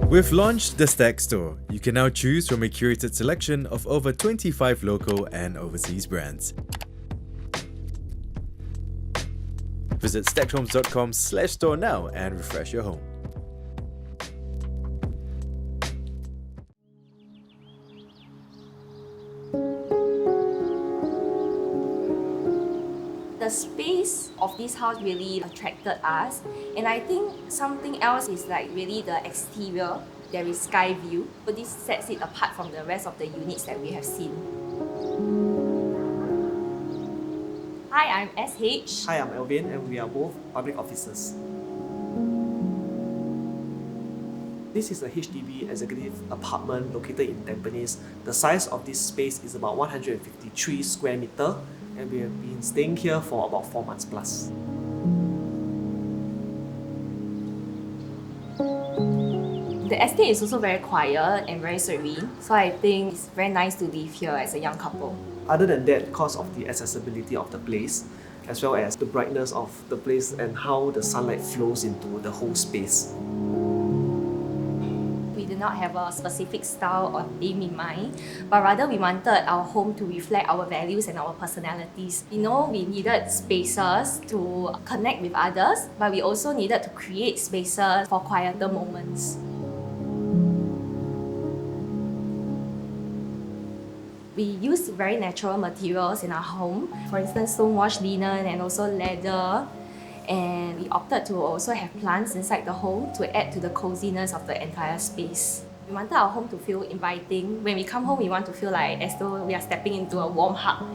We've launched the Stack Store. You can now choose from a curated selection of over 25 local and overseas brands. Visit stackhomes.com/store now and refresh your home. The space of this house really attracted us, and I think something else is like really the exterior. There is sky view, so this sets it apart from the rest of the units that we have seen. Hi, I'm SH. Hi, I'm Alvin, and we are both public officers. This is a HDB executive apartment located in Tampines. The size of this space is about 153 square meter, and we have been staying here for about 4 months plus. The estate is also very quiet and very serene, so I think it's very nice to live here as a young couple. Other than that, because of the accessibility of the place, as well as the brightness of the place and how the sunlight flows into the whole space. We did not have a specific style or theme in mind, but rather we wanted our home to reflect our values and our personalities. We needed spaces to connect with others, but we also needed to create spaces for quieter moments. We use very natural materials in our home, for instance, stone-washed linen and also leather. And we opted to also have plants inside the home to add to the coziness of the entire space. We wanted our home to feel inviting. When we come home, we want to feel like as though we are stepping into a warm hug.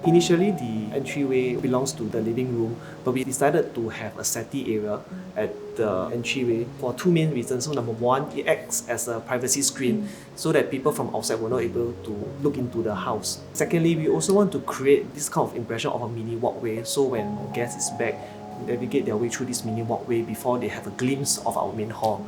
Initially, the entryway belongs to the living room, but we decided to have a settee area at the entryway for two main reasons. So number one, it acts as a privacy screen so that people from outside were not able to look into the house. Secondly, we also want to create this kind of impression of a mini walkway, so when a guest is back, they navigate their way through this mini walkway before they have a glimpse of our main hall.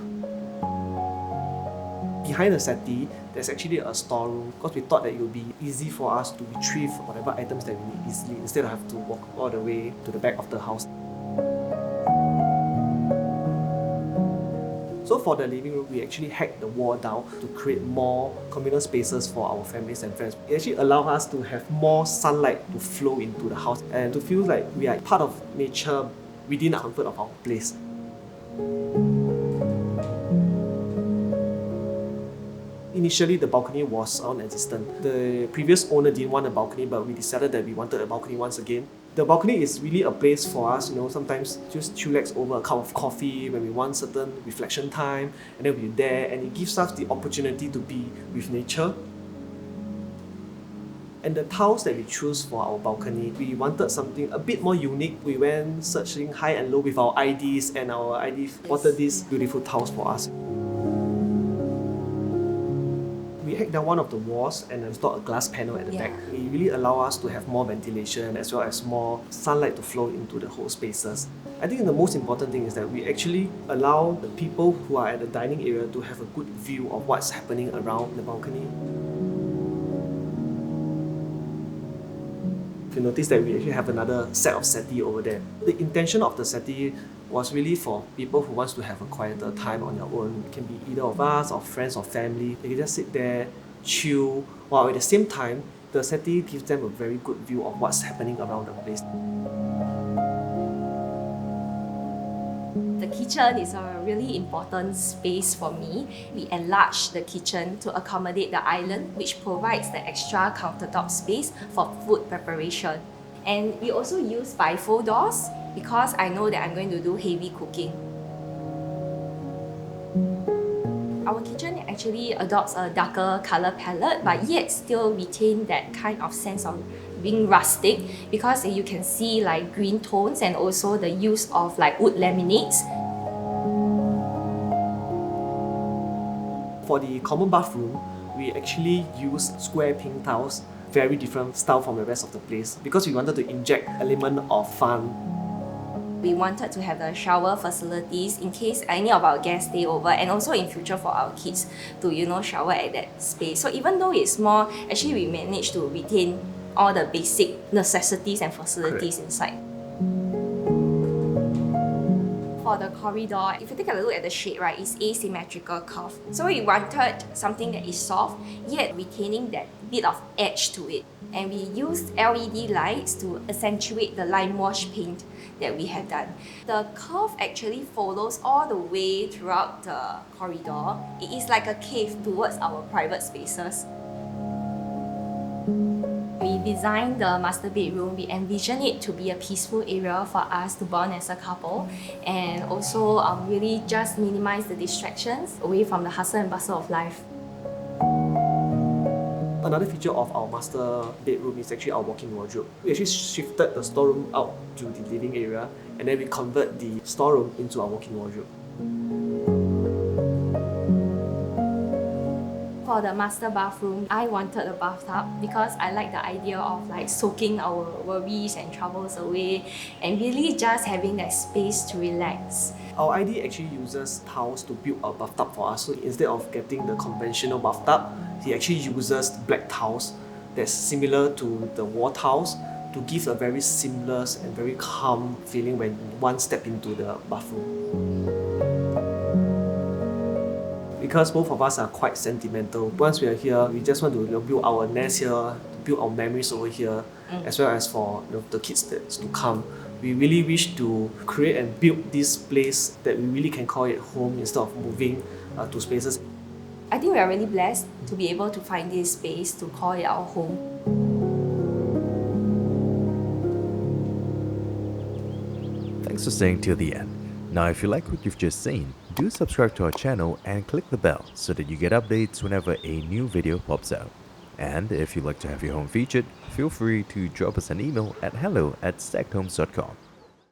Behind the settee, there's actually a storeroom because we thought that it would be easy for us to retrieve whatever items that we need easily instead of have to walk all the way to the back of the house. So for the living room, we actually hacked the wall down to create more communal spaces for our families and friends. It actually allows us to have more sunlight to flow into the house and to feel like we are part of nature within the comfort of our place. Initially, the balcony was non-existent. The previous owner didn't want a balcony, but we decided that we wanted a balcony once again. The balcony is really a place for us, sometimes just chillax over a cup of coffee when we want certain reflection time, and then we're there, and it gives us the opportunity to be with nature. And the tiles that we choose for our balcony, we wanted something a bit more unique. We went searching high and low with our IDs, and our ID spotted these beautiful tiles for us. We hacked down one of the walls and installed a glass panel at the back. It really allows us to have more ventilation as well as more sunlight to flow into the whole spaces. I think the most important thing is that we actually allow the people who are at the dining area to have a good view of what's happening around the balcony. You notice that we actually have another set of settee over there. The intention of the settee was really for people who wants to have a quieter time on their own. It can be either of us or friends or family. They can just sit there, chill, while at the same time, the settee gives them a very good view of what's happening around the place. The kitchen is a really important space for me. We enlarged the kitchen to accommodate the island, which provides the extra countertop space for food preparation. And we also use bifold doors because I know that I'm going to do heavy cooking. Our kitchen actually adopts a darker color palette, but yet still retain that kind of sense of being rustic because you can see like green tones and also the use of like wood laminates. For the common bathroom, we actually use square pink tiles, very different style from the rest of the place because we wanted to inject element of fun. We wanted to have the shower facilities in case any of our guests stay over, and also in future for our kids to shower at that space. So even though it's small, actually we managed to retain all the basic necessities and facilities inside. For the corridor, if you take a look at the shape, right, it's asymmetrical curve. So we wanted something that is soft, yet retaining that bit of edge to it. And we used LED lights to accentuate the lime wash paint that we have done. The curve actually follows all the way throughout the corridor. It is like a cave towards our private spaces. We designed the master bedroom. We envision it to be a peaceful area for us to bond as a couple, and also really just minimize the distractions away from the hustle and bustle of life. Another feature of our master bedroom is actually our walk-in wardrobe. We actually shifted the storeroom out to the living area, and then we convert the storeroom into our walk-in wardrobe. For the master bathroom, I wanted a bathtub because I like the idea of like soaking our worries and troubles away and really just having that space to relax. Our ID actually uses tiles to build a bathtub for us. So instead of getting the conventional bathtub, he actually uses black tiles that's similar to the wall tiles to give a very seamless and very calm feeling when one step into the bathroom. Because both of us are quite sentimental, once we are here, we just want to build our nest here, build our memories over here, as well as for the kids that's to come. We really wish to create and build this place that we really can call it home instead of moving to spaces. I think we are really blessed to be able to find this space to call it our home. Thanks for staying till the end. Now, if you like what you've just seen, do subscribe to our channel and click the bell so that you get updates whenever a new video pops out. And if you'd like to have your home featured, feel free to drop us an email at hello@stakedhomes.com.